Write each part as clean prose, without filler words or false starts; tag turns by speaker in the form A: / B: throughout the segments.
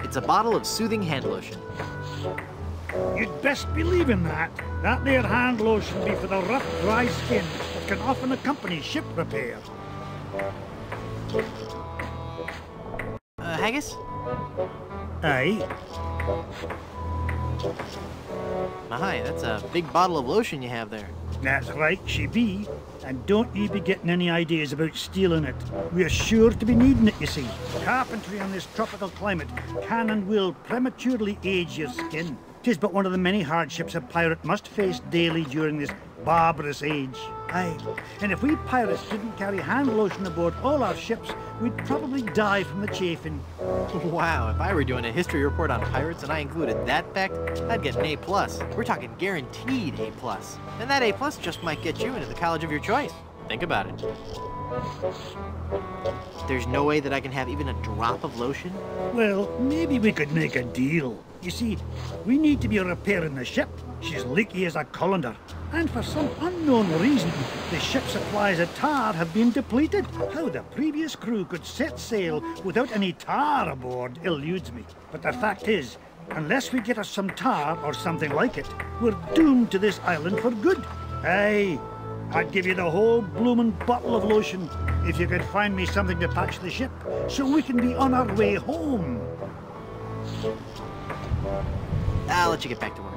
A: It's a bottle of soothing hand lotion.
B: You'd best believe in that. That there hand lotion be for the rough, dry skin that can often accompany ship repair.
A: Haggis?
B: Aye.
A: My, that's a big bottle of lotion you have there.
B: That's right, she be. And don't you be getting any ideas about stealing it. We're sure to be needing it, you see. Carpentry in this tropical climate can and will prematurely age your skin. 'Tis but one of the many hardships a pirate must face daily during this barbarous age. Aye, and if we pirates didn't carry hand lotion aboard all our ships, we'd probably die from the chafing.
A: Wow, if I were doing a history report on pirates and I included that fact, I'd get an A+. We're talking guaranteed A+. And that A+ just might get you into the college of your choice. Think about it. There's no way that I can have even a drop of lotion?
B: Well, maybe we could make a deal. You see, we need to be repairing the ship. She's leaky as a colander. And for some unknown reason, the ship's supplies of tar have been depleted. How the previous crew could set sail without any tar aboard eludes me. But the fact is, unless we get us some tar or something like it, we're doomed to this island for good. Aye, I'd give you the whole bloomin' bottle of lotion if you could find me something to patch the ship so we can be on our way home.
A: I'll let you get back to work.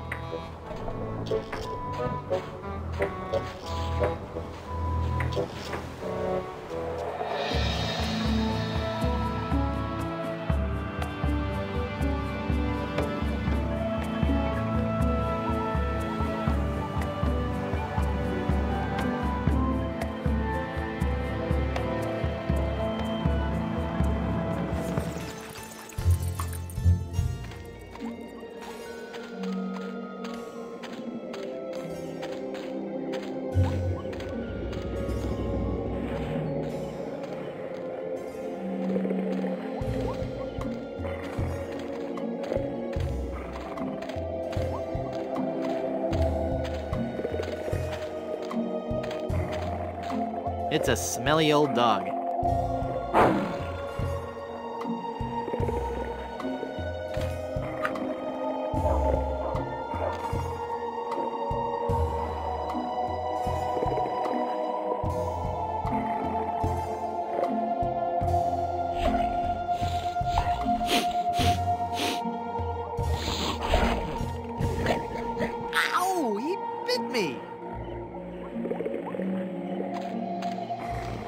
A: It's a smelly old dog. Ow! He bit me!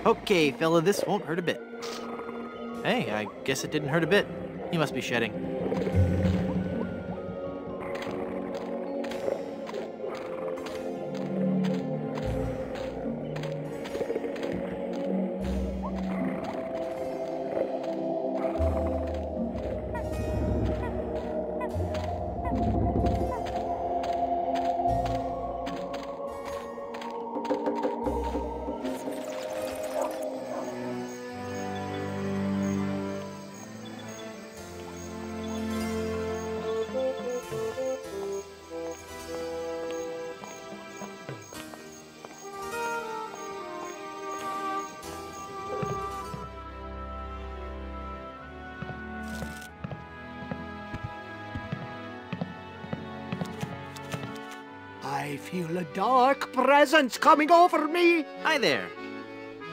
A: Okay, fella, this won't hurt a bit. Hey, I guess it didn't hurt a bit. He must be shedding.
C: I feel a dark presence coming over me.
A: Hi there.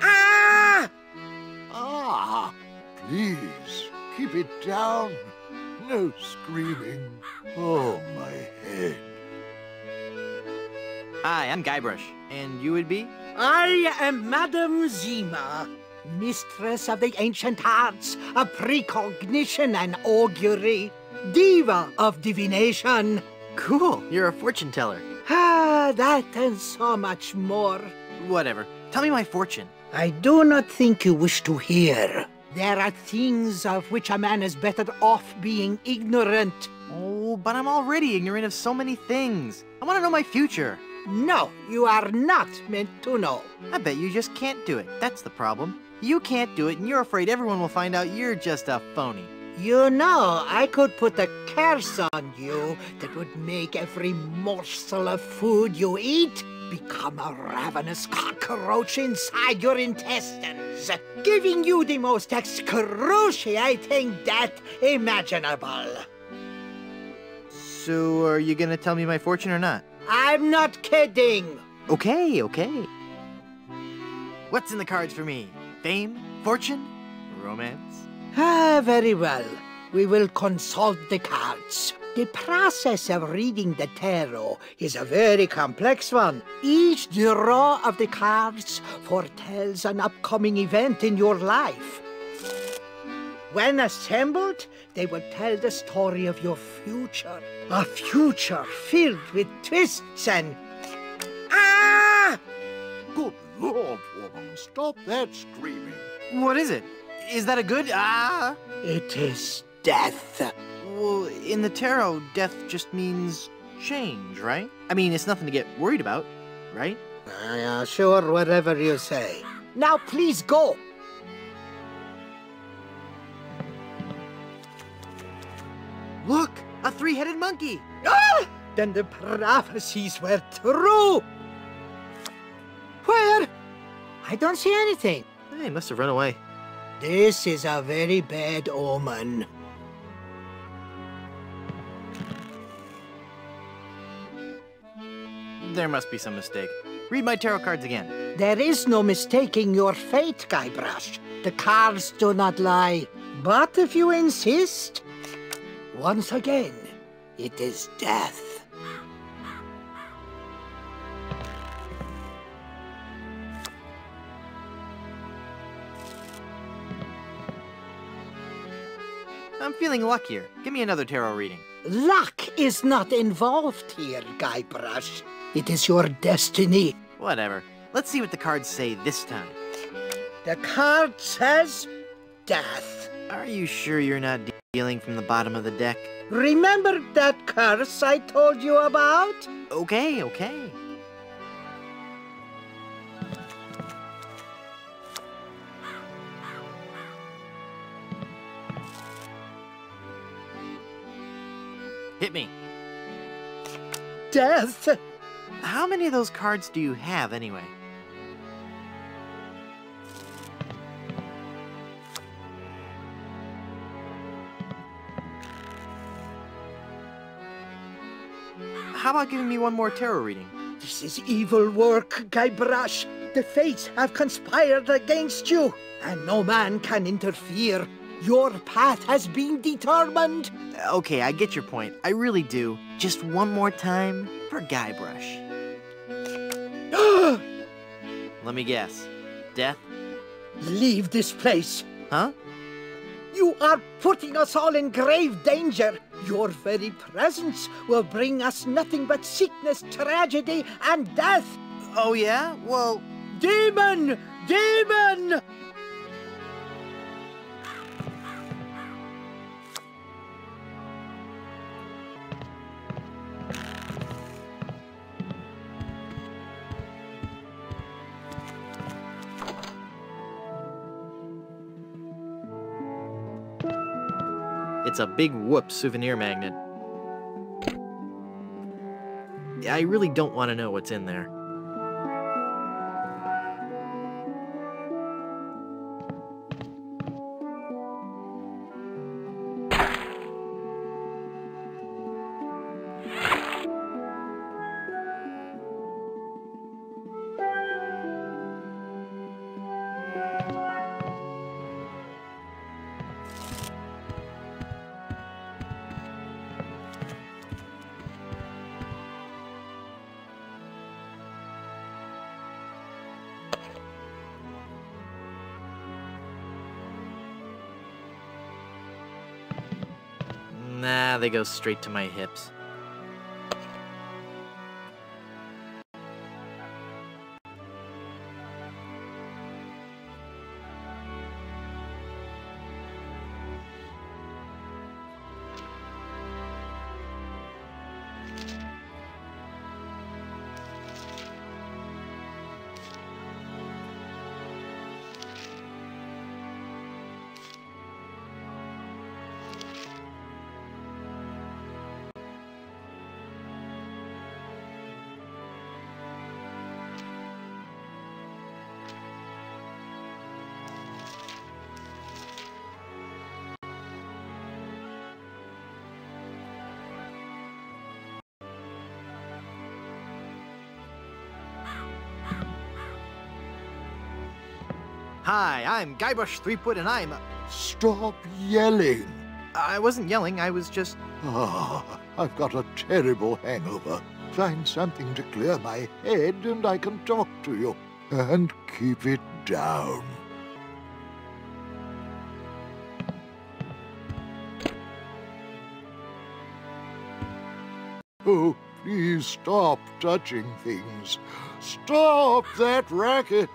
C: Ah!
D: Ah, please, keep it down. No screaming. Oh, my head.
A: Hi, I'm Guybrush. And you would be?
C: I am Madame Zima, mistress of the ancient arts of precognition and augury, diva of divination.
A: Cool, you're a fortune teller.
C: Ah, that and so much more.
A: Whatever. Tell me my fortune.
C: I do not think you wish to hear. There are things of which a man is better off being ignorant.
A: Oh, but I'm already ignorant of so many things. I want to know my future.
C: No, you are not meant to know.
A: I bet you just can't do it. That's the problem. You can't do it, and you're afraid everyone will find out you're just a phony.
C: You know, I could put a curse on you that would make every morsel of food you eat become a ravenous cockroach inside your intestines, giving you the most excruciating death imaginable.
A: So, are you gonna tell me my fortune or not?
C: I'm not kidding.
A: Okay, okay. What's in the cards for me? Fame? Fortune? Romance?
C: Ah, very well. We will consult the cards. The process of reading the tarot is a very complex one. Each draw of the cards foretells an upcoming event in your life. When assembled, they will tell the story of your future. A future filled with twists and... Ah!
D: Good Lord, woman, stop that screaming.
A: What is it? Is that a good... Ah?
C: It is death.
A: Well, in the tarot, death just means change, right? I mean, it's nothing to get worried about, right?
C: Sure, whatever you say. Now please go.
A: Look! A three-headed monkey!
C: Ah! Then the prophecies were true. Where? I don't see anything.
A: He must have run away.
C: This is a very bad omen.
A: There must be some mistake. Read my tarot cards again.
C: There is no mistaking your fate, Guybrush. The cards do not lie. But if you insist, once again, it is death.
A: I'm feeling luckier. Give me another tarot reading.
C: Luck is not involved here, Guybrush. It is your destiny.
A: Whatever. Let's see what the cards say this time.
C: The card says death.
A: Are you sure you're not dealing from the bottom of the deck?
C: Remember that curse I told you about?
A: Okay, okay. Hit me.
C: Death?
A: How many of those cards do you have, anyway? How about giving me one more tarot reading?
C: This is evil work, Guybrush. The fates have conspired against you, and no man can interfere. Your path has been determined.
A: Okay, I get your point. I really do. Just one more time for Guybrush. Let me guess. Death?
C: Leave this place.
A: Huh?
C: You are putting us all in grave danger. Your very presence will bring us nothing but sickness, tragedy, and death.
A: Oh, yeah? Well...
C: Demon! Demon!
A: It's a big whoop souvenir magnet. I really don't want to know what's in there. Nah, they go straight to my hips. Hi, I'm Guybrush Threepwood, and I'm...
D: Stop yelling.
A: I wasn't yelling, I was just...
D: I've got a terrible hangover. Find something to clear my head and I can talk to you. And keep it down. Oh, please stop touching things. Stop that racket!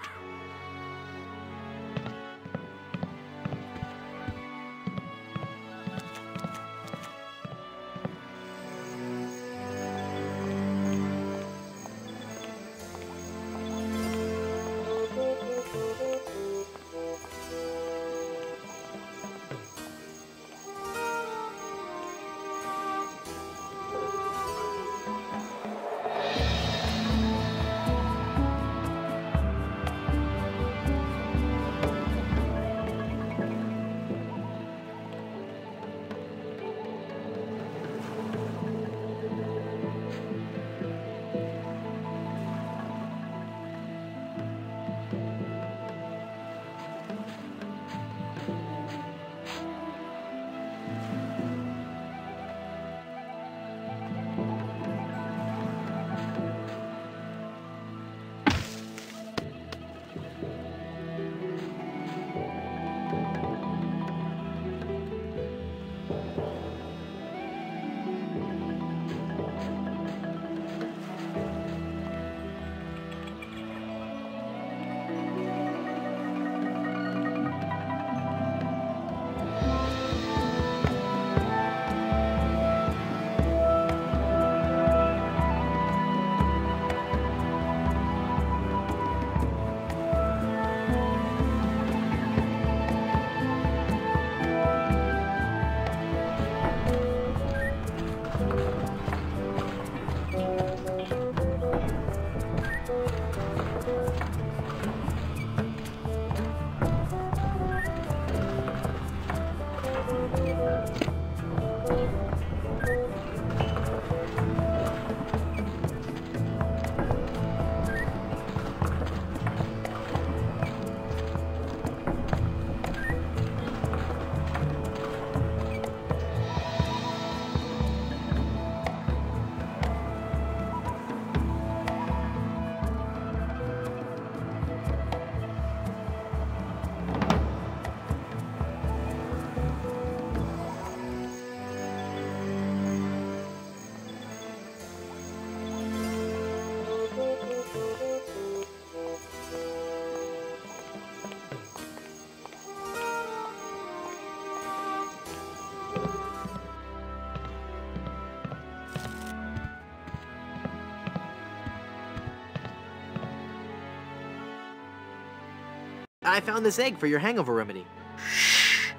A: I found this egg for your hangover remedy.
D: Shh.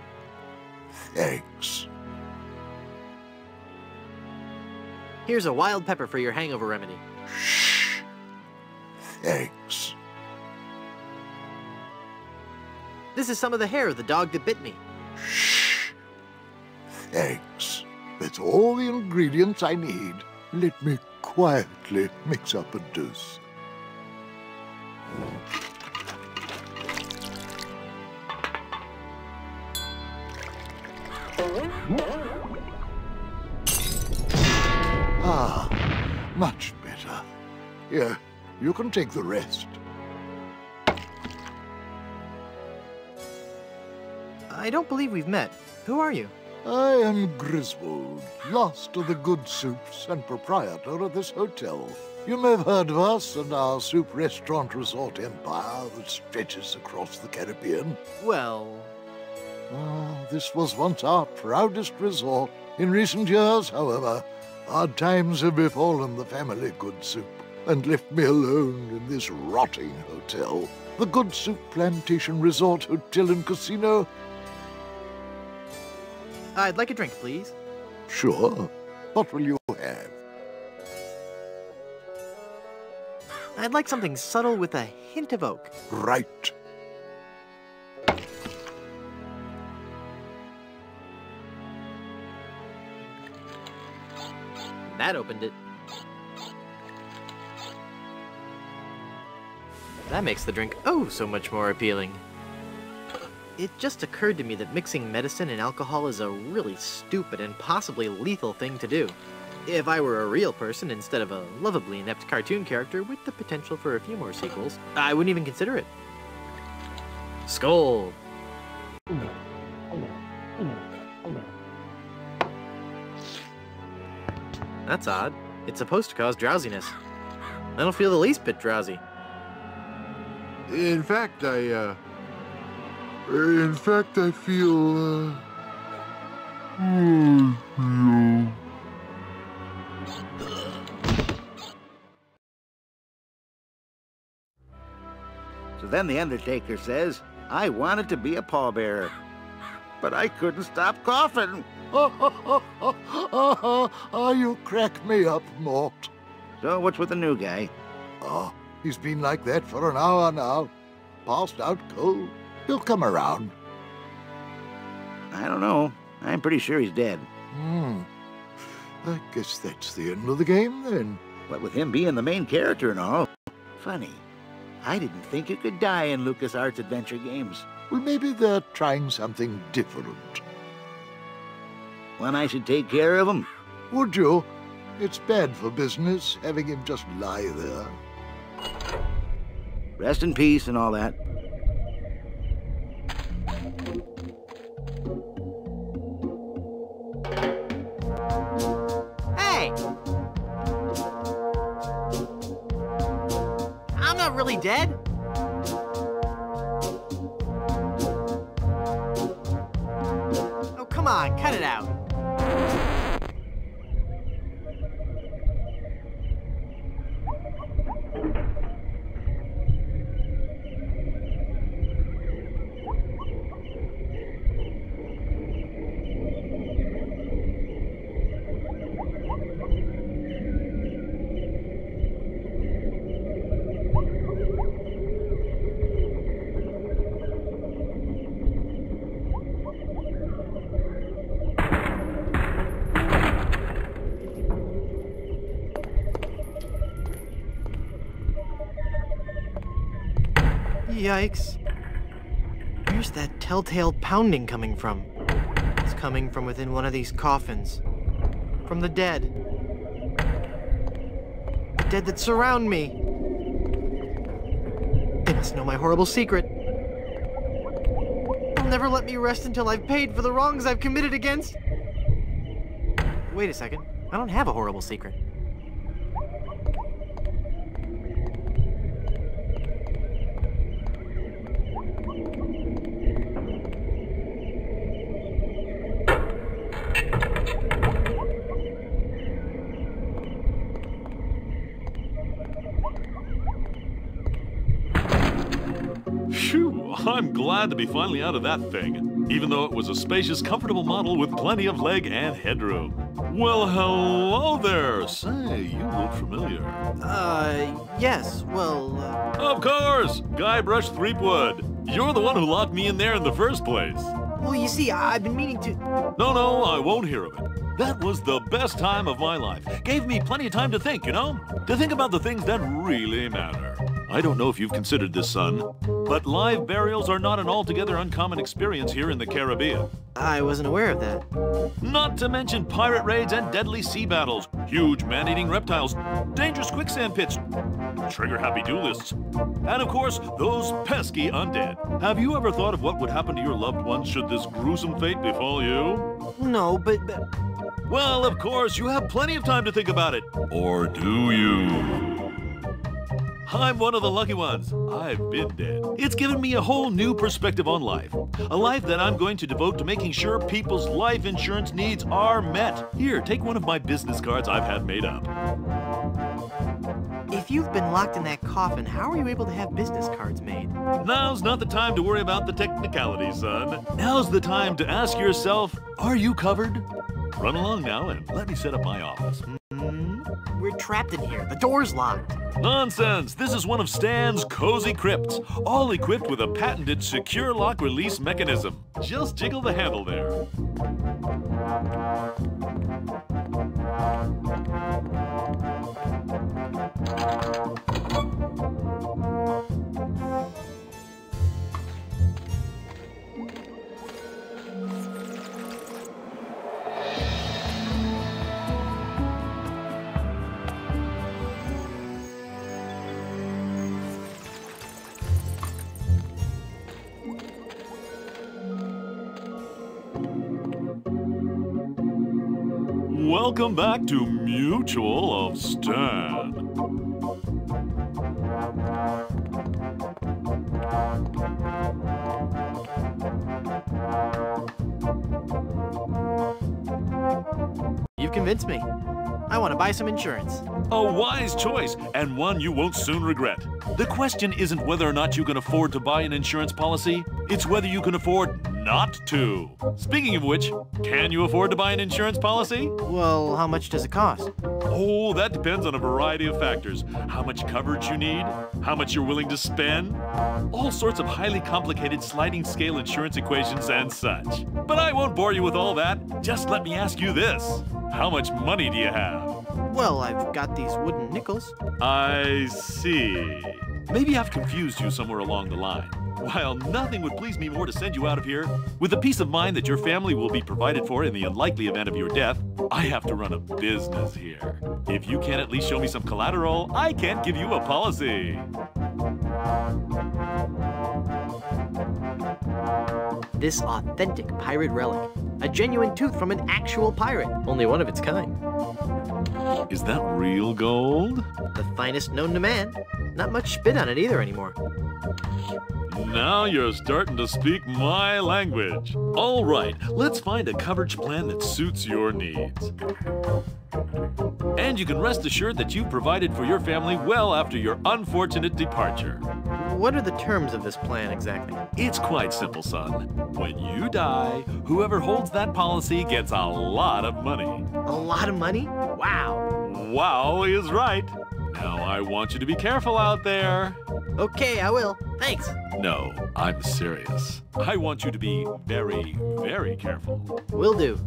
D: Thanks.
A: Here's a wild pepper for your hangover remedy.
D: Shh. Thanks.
A: This is some of the hair of the dog that bit me.
D: Shh. Thanks. That's all the ingredients I need. Let me quietly mix up a dose. Ah, much better. Here, you can take the rest.
A: I don't believe we've met. Who are you?
D: I am Griswold, last of the Goodsoups and proprietor of this hotel. You may have heard of us and our soup restaurant resort empire that stretches across the Caribbean.
A: Well...
D: This was once our proudest resort. In recent years, however, hard times have befallen the family Goodsoup and left me alone in this rotting hotel. The Goodsoup Plantation Resort Hotel and Casino.
A: I'd like a drink, please.
D: Sure. What will you have?
A: I'd like something subtle with a hint of oak.
D: Right.
A: That opened it. That makes the drink oh so much more appealing. It just occurred to me that mixing medicine and alcohol is a really stupid and possibly lethal thing to do. If I were a real person instead of a lovably inept cartoon character with the potential for a few more sequels, I wouldn't even consider it. Skull! That's odd. It's supposed to cause drowsiness. I don't feel the least bit drowsy.
E: In fact, I feel,
F: So then the Undertaker says, I wanted to be a pallbearer, but I couldn't stop coughing.
D: You crack me up, Mort.
F: So what's with the new guy?
D: Oh, he's been like that for an hour now. Passed out cold. He'll come around.
F: I don't know. I'm pretty sure he's dead.
D: I guess that's the end of the game, then.
F: What with him being the main character and all. Funny. I didn't think you could die in LucasArts adventure games.
D: Well, maybe they're trying something different.
F: When I should take care of him?
D: Would you? It's bad for business, having him just lie there.
F: Rest in peace and all that.
A: Hey! I'm not really dead. Oh, come on, cut it out. Yikes. Where's that telltale pounding coming from? It's coming from within one of these coffins. From the dead. The dead that surround me. They must know my horrible secret. They'll never let me rest until I've paid for the wrongs I've committed against. Wait a second. I don't have a horrible secret.
G: Phew, I'm glad to be finally out of that thing, even though it was a spacious, comfortable model with plenty of leg and headroom. Well, hello there. Say, you look familiar.
A: Yes, well,
G: Of course! Guybrush Threepwood. You're the one who locked me in there in the first place.
A: Well, you see, I've been meaning to...
G: No, I won't hear of it. That was the best time of my life. Gave me plenty of time to think, you know? To think about the things that really matter. I don't know if you've considered this, son, but live burials are not an altogether uncommon experience here in the Caribbean.
A: I wasn't aware of that.
G: Not to mention pirate raids and deadly sea battles, huge man-eating reptiles, dangerous quicksand pits, trigger-happy duelists, and of course, those pesky undead. Have you ever thought of what would happen to your loved ones should this gruesome fate befall you?
A: No, but...
G: Well, of course, you have plenty of time to think about it. Or do you? I'm one of the lucky ones. I've been dead. It's given me a whole new perspective on life. A life that I'm going to devote to making sure people's life insurance needs are met. Here, take one of my business cards I've had made up.
A: If you've been locked in that coffin, how are you able to have business cards made?
G: Now's not the time to worry about the technicalities, son. Now's the time to ask yourself, are you covered? Run along now and let me set up my office.
A: We're trapped in here. The door's locked.
G: Nonsense! This is one of Stan's cozy crypts, all equipped with a patented secure lock release mechanism. Just jiggle the handle there. Welcome back to Mutual of Stan.
A: You've convinced me. I want to buy some insurance.
G: A wise choice, and one you won't soon regret. The question isn't whether or not you can afford to buy an insurance policy, it's whether you can afford not to. Speaking of which, can you afford to buy an insurance policy?
A: Well, how much does it cost?
G: Oh, that depends on a variety of factors. How much coverage you need, how much you're willing to spend, all sorts of highly complicated sliding scale insurance equations and such. But I won't bore you with all that. Just let me ask you this. How much money do you have?
A: Well, I've got these wooden nickels.
G: I see. Maybe I've confused you somewhere along the line. While nothing would please me more to send you out of here, with the peace of mind that your family will be provided for in the unlikely event of your death, I have to run a business here. If you can't at least show me some collateral, I can't give you a policy.
A: This authentic pirate relic. A genuine tooth from an actual pirate. Only one of its kind.
G: Is that real gold?
A: The finest known to man. Not much spit on it either anymore.
G: Now you're starting to speak my language. All right, let's find a coverage plan that suits your needs. And you can rest assured that you've provided for your family well after your unfortunate departure.
A: What are the terms of this plan exactly?
G: It's quite simple, son. When you die, whoever holds that policy gets a lot of money.
A: A lot of money? Wow.
G: Wow is right. Now I want you to be careful out there.
A: Okay, I will. Thanks.
G: No, I'm serious. I want you to be very, very careful.
A: Will do.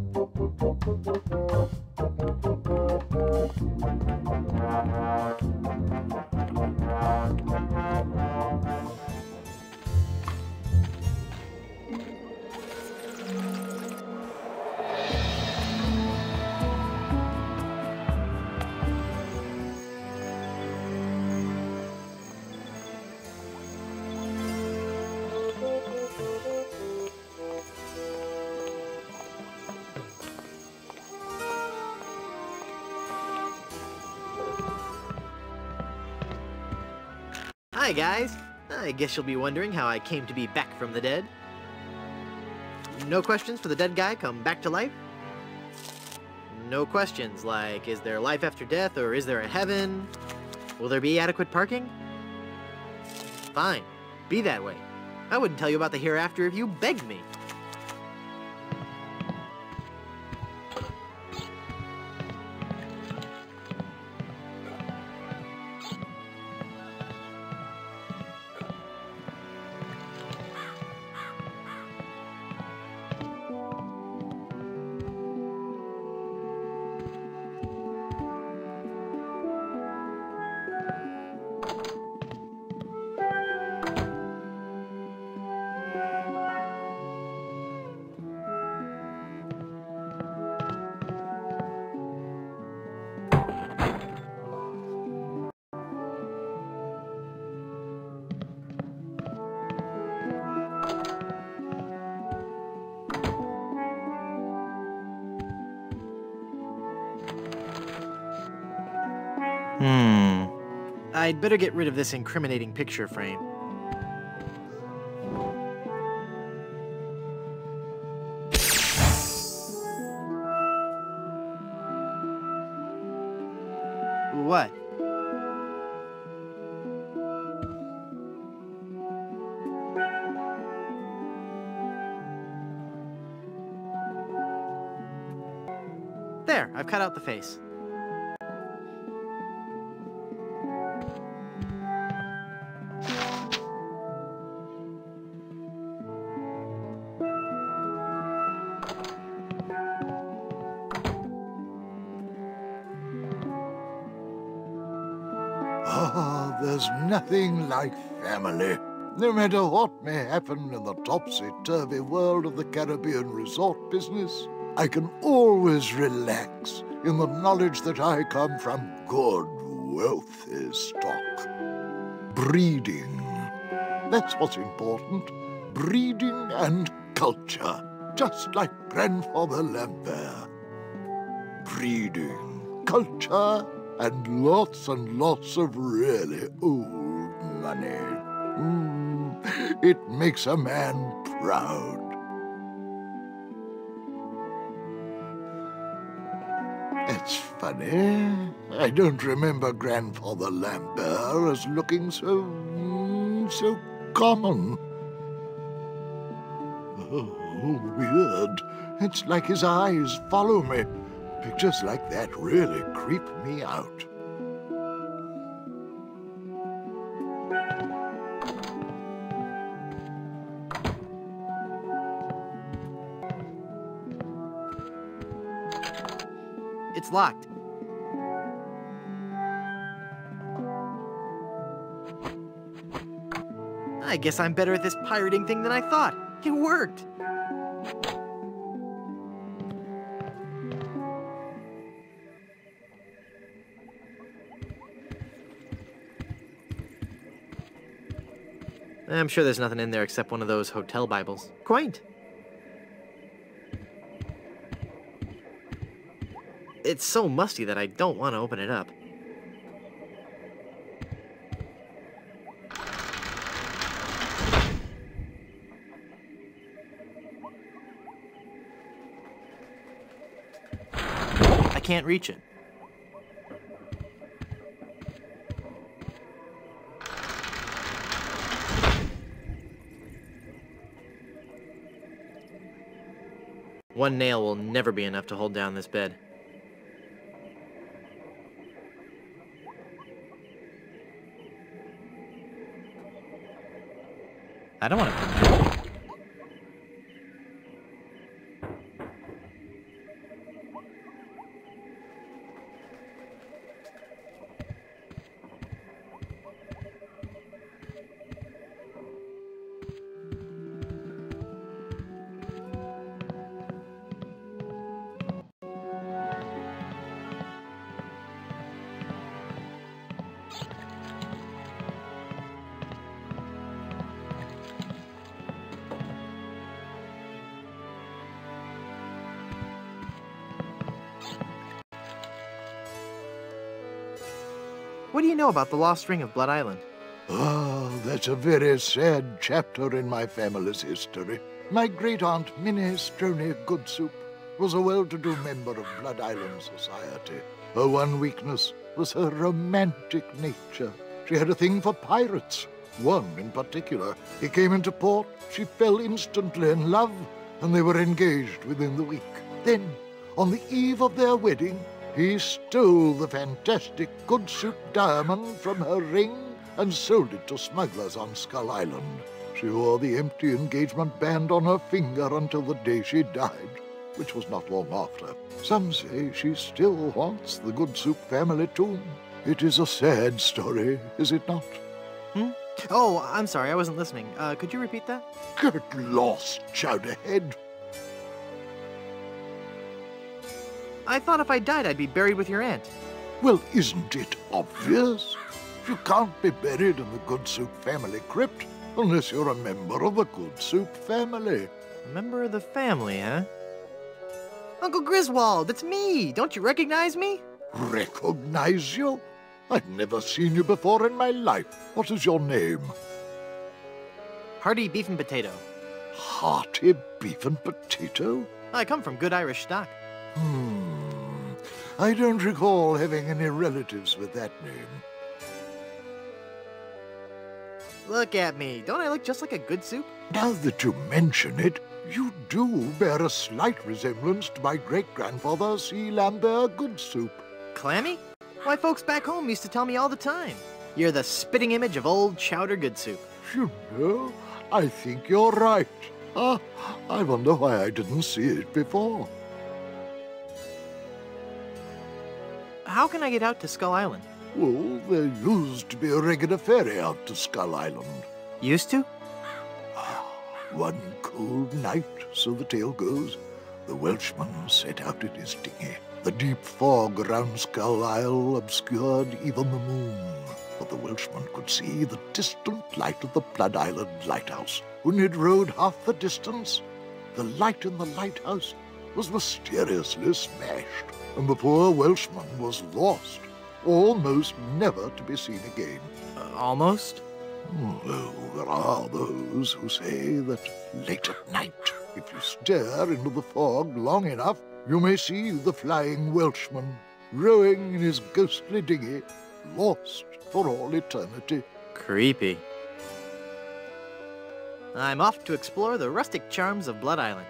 A: Hi, guys. I guess you'll be wondering how I came to be back from the dead. No questions for the dead guy come back to life? No questions like, is there life after death or is there a heaven? Will there be adequate parking? Fine. Be that way. I wouldn't tell you about the hereafter if you begged me. I'd better get rid of this incriminating picture frame. What? There, I've cut out the face.
D: Ah, there's nothing like family. No matter what may happen in the topsy-turvy world of the Caribbean resort business, I can always relax in the knowledge that I come from good, wealthy stock. Breeding. That's what's important. Breeding and culture, just like grandfather Lambert. breeding, culture, and lots of really old money. It makes a man proud. It's funny. I don't remember Grandfather Lambert as looking so common. Oh, weird. It's like his eyes follow me. Pictures like that really creep me out.
A: It's locked. I guess I'm better at this pirating thing than I thought. It worked. I'm sure there's nothing in there except one of those hotel Bibles. Quaint. It's so musty that I don't want to open it up. I can't reach it. One nail will never be enough to hold down this bed. I don't want to. What do you know about the lost ring of Blood Island?
D: Oh, that's a very sad chapter in my family's history. My great-aunt Minestrone Goodsoup was a well-to-do member of Blood Island society. Her one weakness was her romantic nature. She had a thing for pirates. One in particular. He came into port, she fell instantly in love, and they were engaged within the week. Then, on the eve of their wedding, he stole the fantastic Goodsoup diamond from her ring and sold it to smugglers on Skull Island. She wore the empty engagement band on her finger until the day she died, which was not long after. Some say she still haunts the Goodsoup family tomb. It is a sad story, is it not?
A: Oh, I'm sorry, I wasn't listening. Could you repeat that?
D: Get lost, Chowderhead.
A: I thought if I died, I'd be buried with your aunt.
D: Well, isn't it obvious? You can't be buried in the Goodsoup family crypt unless you're a member of the Goodsoup family.
A: A member of the family, huh? Uncle Griswold, it's me! Don't you recognize me?
D: Recognize you? I've never seen you before in my life. What is your name?
A: Hearty beef and potato.
D: Hearty beef and potato?
A: I come from good Irish stock.
D: I don't recall having any relatives with that name.
A: Look at me. Don't I look just like a Goodsoup?
D: Now that you mention it, you do bear a slight resemblance to my great-grandfather, C. Lambert Goodsoup.
A: Clammy? Why, folks back home used to tell me all the time. You're the spitting image of old Chowder Goodsoup.
D: You know, I think you're right. I wonder why I didn't see it before.
A: How can I get out to Skull Island?
D: Well, there used to be a regular ferry out to Skull Island.
A: Used to?
D: One cold night, so the tale goes, the Welshman set out in his dinghy. The deep fog around Skull Isle obscured even the moon, but the Welshman could see the distant light of the Blood Island lighthouse. When he'd rowed half the distance, the light in the lighthouse was mysteriously smashed. and the poor Welshman was lost, almost never to be seen again.
A: Almost?
D: Oh, there are those who say that late at night, if you stare into the fog long enough, you may see the flying Welshman rowing in his ghostly dinghy, lost for all eternity.
A: Creepy. I'm off to explore the rustic charms of Blood Island.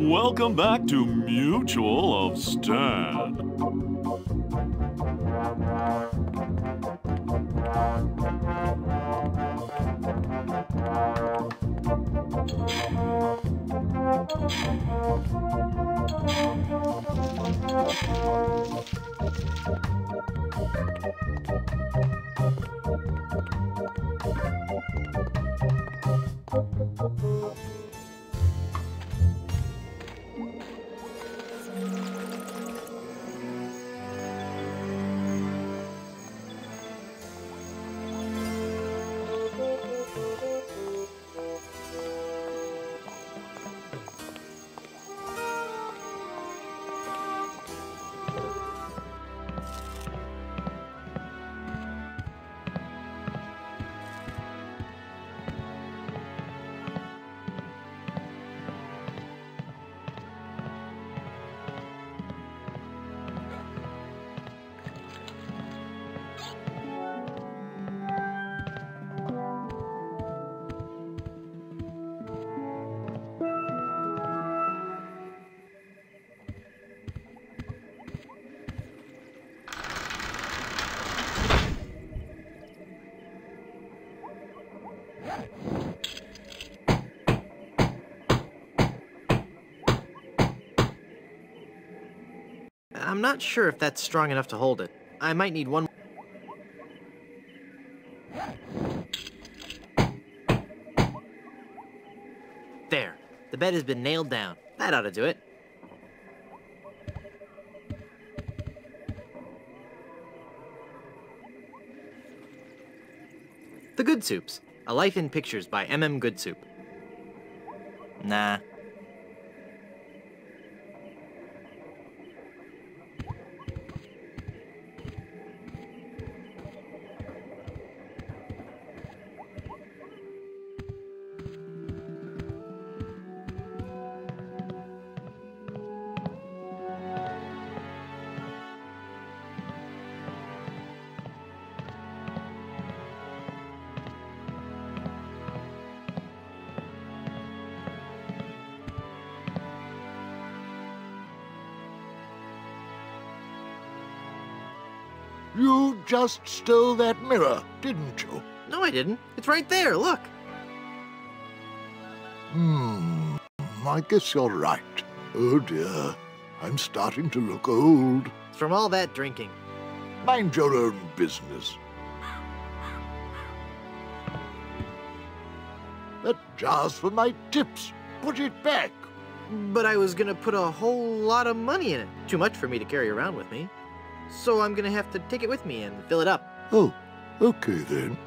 G: Welcome back to Mutual of Stan.
A: I'm not sure if that's strong enough to hold it. I might need one. There. The bed has been nailed down. That ought to do it. The Goodsoups. A Life in Pictures by M.M. Goodsoup. Nah.
D: You just stole that mirror, didn't you?
A: No, I didn't. It's right there, look.
D: I guess you're right. Oh dear, I'm starting to look old.
A: It's from all that drinking.
D: Mind your own business. That jar's for my tips. Put it back.
A: But I was gonna put a whole lot of money in it. Too much for me to carry around with me. So I'm gonna have to take it with me and fill it up.
D: Oh, okay then.